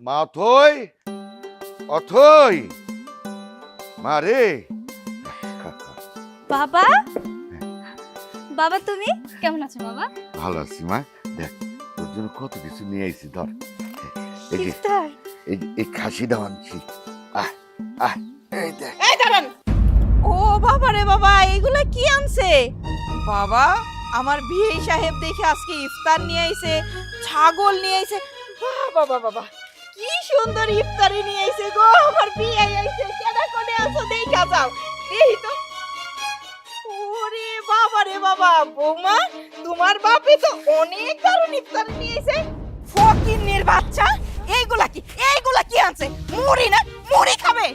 মা অথই, অথই, মা রে। বাবা, বাবা তুমি কেমন আছো বাবা? ভালো আছি মা। দেখ তোর জন্য কত কিছু নিয়ে আইছি, ধর। এই যে ইফতার। এই খাসিটা আনছি। আহ আহ এই দেখ। এই দাঁড়ান। ও বাবা রে বাবা, এইগুলা কি আনছে? বাবা, আমার বিয়ে সাহেব দেখে আজকে ইফতার নিয়ে আইছে, ছাগল নিয়ে আইছে। বাবা বাবা, কি সুন্দর ইফতারি নিয়ে আইছে গো। আমার বিয়ে আইছে, কেডা কোনে আছো দেখা যাও। এই তো। ওরে বাবা রে বাবা, বৌমা তোমার বাপে তো অনেক দারুণ ইফতারি নিয়ে আইছে। ফকিন্নির বাচ্চা, এইগুলা কি আনছে? মুড়ি না, মুড়ি খাবে?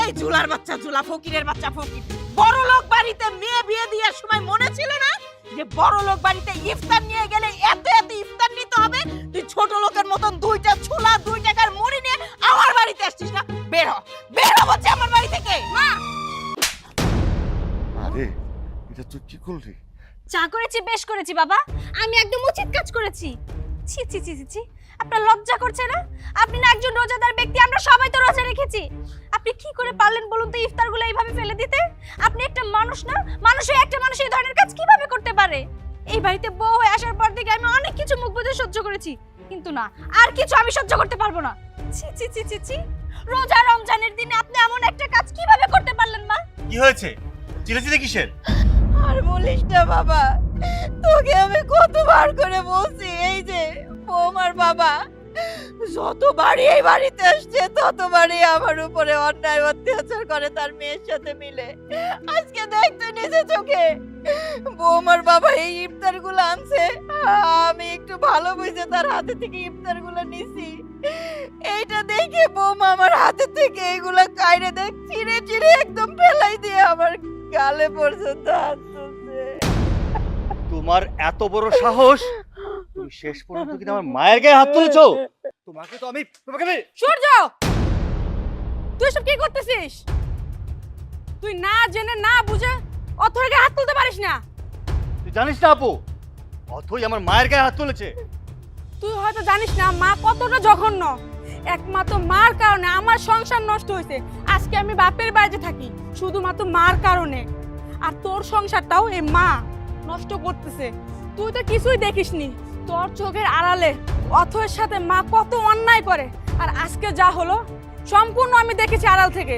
এই জুলার বাচ্চা জুলা, ফকিরের বাচ্চা ফকির। বড় লোক বাড়িতে মেয়ে বিয়ে দেওয়ার সময় মনে ছিল না যে বড় লোক বাড়িতে ইফতার নিয়ে গেলে এত এত ইফতার নিতে হবে? তুই ছোট লোকের মতন দুইটা ছোলা 2 টাকার মুড়ি নিয়ে আমার বাড়িতে আসছিস না? বের হ, বের হ বলছি আমার বাড়ি থেকে। মা, আরে এটা তুই কি করলি? যা করেছি বেশ করেছি বাবা, আমি একদম উচিত কাজ করেছি। ছি ছি ছি ছি, আপনার লজ্জা করছে না? আপনি না একজন রোজাদার ব্যক্তি, আমরা সবাই তো রোজা রেখেছি। আপনি কি করে পারলেন বলুন তো ইফতারগুলো এইভাবে ফেলে দিতে? আপনি একটা মানুষ না? মানুষ হয়ে একটা মানুষ এই ধরনের কাজ কিভাবে করতে পারে? এই বাড়িতে বউ হয়ে আসার পর থেকে আমি অনেক কিছু মুখ বুজে সহ্য করেছি, কিন্তু না, আর কিছু আমি সহ্য করতে পারবো না। ছি ছি ছি ছি ছি, রোজা রমজানের দিনে আপনি এমন একটা কাজ কিভাবে করতে পারলেন মা? কি হয়েছে? চিলেচিলে কিসের? আর বলিস না বাবা, তোকে আমি কতবার করে বলছি এই যে বৌমার বাবা যতবারই এই বাড়িতে আসছে ততবারই আমার উপরে অন্যায় অত্যাচার করে তার মেয়ের সাথে মিলে। আজকে দেখ তুই নিজে চোখে বৌমার বাবা এই ইফতার গুলো আনছে, আমি একটু ভালো বুঝে তার হাতে থেকে ইফতার গুলো নিছি। এইটা দেখে বৌমা আমার হাতে থেকে এইগুলা কাইরে দেখ চিড়ে চিড়ে একদম ফেলাই দিয়ে আমার গালে পর্যন্ত হাত তুলছে। তোমার এত বড় সাহস, তুমি শেষ পর্যন্ত কি আমার মায়ের গায়ে হাত তুলেছো? তোমাকে সূর্য, তুই সব কি করতেছিস? তুই না জেনে না বুঝে অথরিকে হাত তুলতে পারিস না। তুই জানিস না আপু, অথই আমার মায়ের গায়ে হাত তুলেছে। তুই হয়তো জানিস না মা কতটা জঘন্য। একমাত্র মার কারণে আমার সংসার নষ্ট হয়েছে। আজকে আমি বাপের বাড়িতে থাকি শুধুমাত্র মার কারণে, আর তোর সংসারটাও এই মা নষ্ট করতেছে। তুই তো কিছুই দেখিসনি, তোর চোখের আড়ালে অথয়ের সাথে মা কত অন্যায় করে। আর আজকে যা হলো সম্পূর্ণ আমি দেখেছি আড়াল থেকে।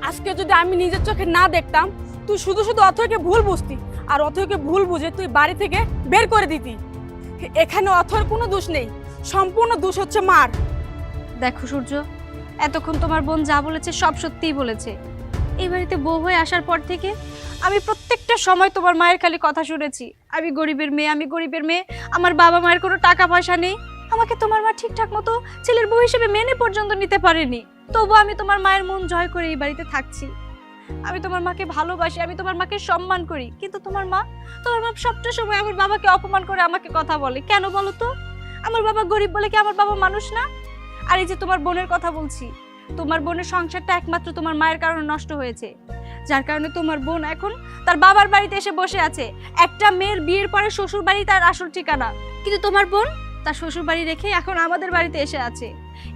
আজকে যদি আমি নিজের চোখে না দেখতাম, তুই শুধু শুধু অথয়কে ভুল বুঝতি, আর অথয়কে ভুল বুঝে তুই বাড়ি থেকে বের করে দিতি। এখানে অথয়ের কোনো দোষ নেই, সম্পূর্ণ দোষ হচ্ছে মার। দেখো সূর্য, এতক্ষণ তোমার বোন যা বলেছে সব সত্যিই বলেছে। এই বাড়িতে বউ হয়ে আসার পর থেকে আমি প্রত্যেকটা সময় তোমার মায়ের খালি কথা শুনেছি, আমি গরিবের মেয়ে, আমার বাবা মায়ের কোনো টাকা পয়সা নেই। আমাকে তোমার মা ঠিকঠাক মতো ছেলের বউ হিসেবে মেনে পর্যন্ত নিতে পারেনি। তবু আমি তোমার মায়ের মন জয় করে এই বাড়িতে থাকছি। আমি তোমার মাকে ভালোবাসি, আমি তোমার মাকে সম্মান করি, কিন্তু তোমার মা সবটা সময় আমার বাবাকে অপমান করে আমাকে কথা বলে। কেন বলো তো? আমার বাবা গরিব বলে কি আমার বাবা মানুষ না? আর এই যে তোমার বোনের কথা বলছি, তোমার বোনের সংসারটা একমাত্র তোমার মায়ের কারণে নষ্ট হয়েছে, যার কারণে তোমার বোন এখন তার বাবার বাড়িতে এসে বসে আছে। একটা মেয়ের বিয়ের পরে শ্বশুর বাড়ি তার আসল ঠিকানা, কিন্তু তোমার বোন তার শ্বশুর বাড়ি রেখে এখন আমাদের বাড়িতে এসে আছে।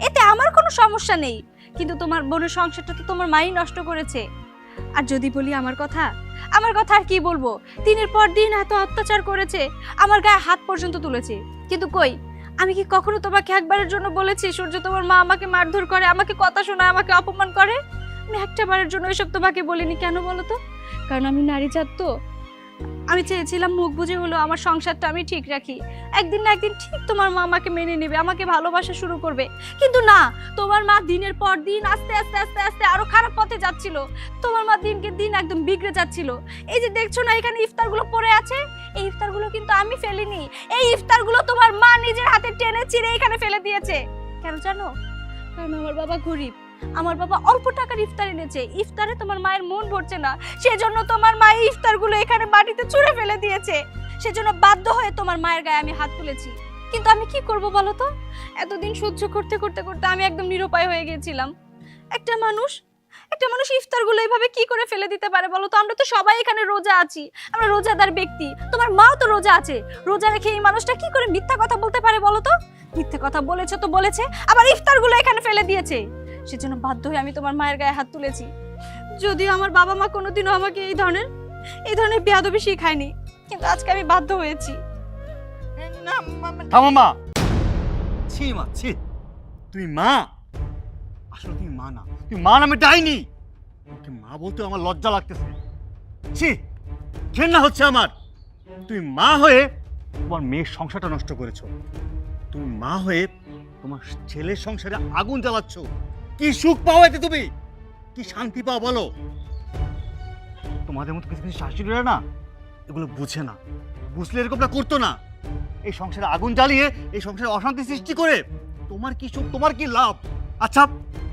এতে আমার কোনো সমস্যা নেই, কিন্তু তোমার বোনের সংসারটা তো তোমার মাই নষ্ট করেছে। আর যদি বলি আমার কথা আর কি বলবো, দিনের পর দিন এত অত্যাচার করেছে, আমার গায়ে হাত পর্যন্ত তুলেছে। কিন্তু কই, আমি কি কখনো তোমাকে একবারের জন্য বলেছি সূর্য তোমার মা আমাকে মারধর করে, আমাকে কথা শোনায়, আমাকে অপমান করে? আমি একটা বারের জন্য এসব তোমাকে বলিনি। কেন বলো তো? কারণ আমি নারী জাত তো। আমি চেয়েছিলাম মুখ বুঝে হলো আমার সংসারটা আমি ঠিক রাখি, একদিন না একদিন ঠিক তোমার মা আমাকে মেনে নেবে, আমাকে ভালোবাসা শুরু করবে। কিন্তু না, তোমার মা দিনের পর দিন আস্তে আস্তে আস্তে আস্তে আরো খারাপ পথে যাচ্ছিল। তোমার মা দিনকে দিন একদম বিগড়ে যাচ্ছিল। এই যে দেখছো না এখানে ইফতারগুলো পড়ে আছে, এই ইফতারগুলো কিন্তু আমি ফেলিনি, এই ইফতারগুলো তোমার মা নিজের হাতে টেনে ছিঁড়ে এখানে ফেলে দিয়েছে। কেন জানো? কারণ আমার বাবা গরিব, আমার বাবা অল্প টাকার ইফতার এনেছে, ইফতারে তোমার মায়ের মন ভরছে না, সেজন্য তোমার মা এই ইফতারগুলো এখানে মাটিতে ছুঁড়ে ফেলে দিয়েছে। সেজন্য বাধ্য হয়ে তোমার মায়ের গায়ে আমি হাত তুলেছি। কিন্তু আমি কি করব বলো তো? এতদিন সহ্য করতে করতে করতে আমি একদম নিরুপায় হয়ে গেছিলাম। একটা মানুষ একটা মানুষ ইফতারগুলো এইভাবে কি করে ফেলে দিতে পারে বলো তো? আমরা তো সবাই এখানে রোজা আছি, আমরা রোজাদার ব্যক্তি, তোমার মাও তো রোজা আছে। রোজা রেখে এই মানুষটা কি করে মিথ্যা কথা বলতে পারে বলো তো? মিথ্যা কথা বলেছে তো বলেছে, আবার ইফতারগুলো এখানে ফেলে দিয়েছে। সেজন্য বাধ্য হয়ে আমি তোমার মায়ের গায়ে হাত তুলেছি। যদিও আমার বাবা মা কোনোদিনও আমাকে এই ধরনের বেয়াদবি শিখায়নি, কিন্তু আজকে আমি বাধ্য হয়েছি। না থামো মা, ছি মা ছি, তুমি মা? আসলে তুমি মা না, তুমি মা নামে ডাইনি। তোমাকে মা বলতে আমার লজ্জা লাগতেছে। ছি, ঘেন্না হচ্ছে আমার। তুমি মা হয়ে তোমার মেয়ের সংসারটা নষ্ট করেছো। তুমি মা হয়ে তোমার ছেলের সংসারে আগুন জ্বালাচ্ছ। কি সুখ পাও এতে তুমি? কি শান্তি পাও বলো? তোমাদের মতো কিছু কিছু শাশুড়িরা না এগুলো বুঝে না, বুঝলে এরকমটা করতো না। এই সংসারে আগুন জ্বালিয়ে এই সংসারে অশান্তি সৃষ্টি করে তোমার কি সুখ, তোমার কি লাভ? আচ্ছা,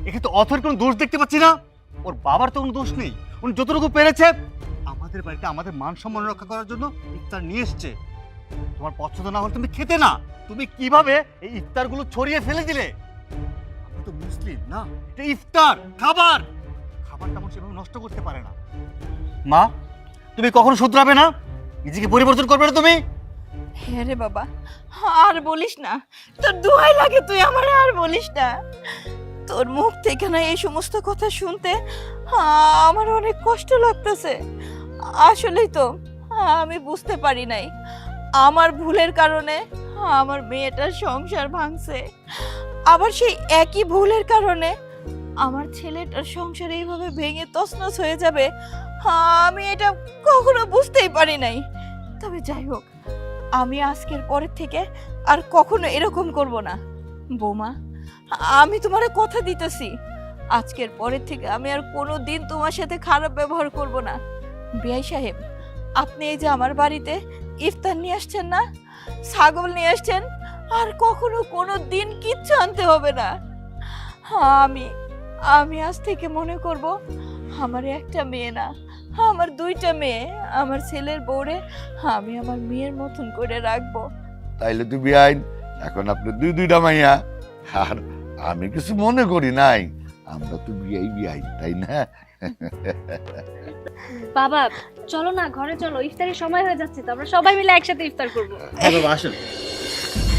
এখানে তো অথর কোনো দোষ দেখতে পাচ্ছি না। ওর বাবার তো কোনো দোষ নেই, উনি যতটুকু পেরেছে আমাদের বাড়িতে আমাদের মান সম্মান রক্ষা করার জন্য ইফতার নিয়ে এসছে। তোমার পছন্দ না হলে তুমি খেতে না, তুমি কিভাবে এই ইফতারগুলো ছড়িয়ে ফেলে দিলে? আমরা তো মুসলিম না, এটা ইফতার, খাবার। খাবারটা মানুষ এভাবে নষ্ট করতে পারে না। মা, তুমি কখনো শুধরাবে না? নিজেকে পরিবর্তন করবে না তুমি? হ্যাঁ রে বাবা, আর বলিস না, তোর দোহাই লাগে, তুই আমার আর বলিস না। তোর মুখ থেকে না এই সমস্ত কথা শুনতে আমার অনেক কষ্ট লাগতেছে। আসলেই তো আমি বুঝতে পারি নাই, আমার ভুলের কারণে আমার মেয়েটার সংসার ভাঙছে, আবার সেই একই ভুলের কারণে আমার ছেলেটার সংসার এইভাবে ভেঙে তছনছ হয়ে যাবে, আমি এটা কখনো বুঝতেই পারি নাই। তবে যাই হোক, আমি আজকের পরের থেকে আর কখনো এরকম করব না। বৌমা, আমি তোমার কথা দিতেছি, আজকের পরের থেকে আমি আর কোনো দিন তোমার সাথে খারাপ ব্যবহার করব না। বিআই সাহেব, আপনি এই যে আমার বাড়িতে ইফতার নিয়ে আসছেন না, ছাগল নিয়ে আসছেন, আর কখনো কোনো দিন কিচ্ছু আনতে হবে না। আমি আজ থেকে মনে করব আমার একটা মেয়ে না, আমার দুইটা মেয়ে, আমার ছেলের বউরে আমি আমার মেয়ের মতন করে রাখবো। তাইলে তুই বিআইন, এখন আপনি দুইটা মাইয়া, আর আমি কিছু মনে করি নাই। আমরা তো বিআইন, তাই না? বাবা চলো না ঘরে চলো, ইফতারের সময় হয়ে যাচ্ছে তো, আমরা সবাই মিলে একসাথে ইফতার করবো। হ্যাঁ বাবা, আসুন।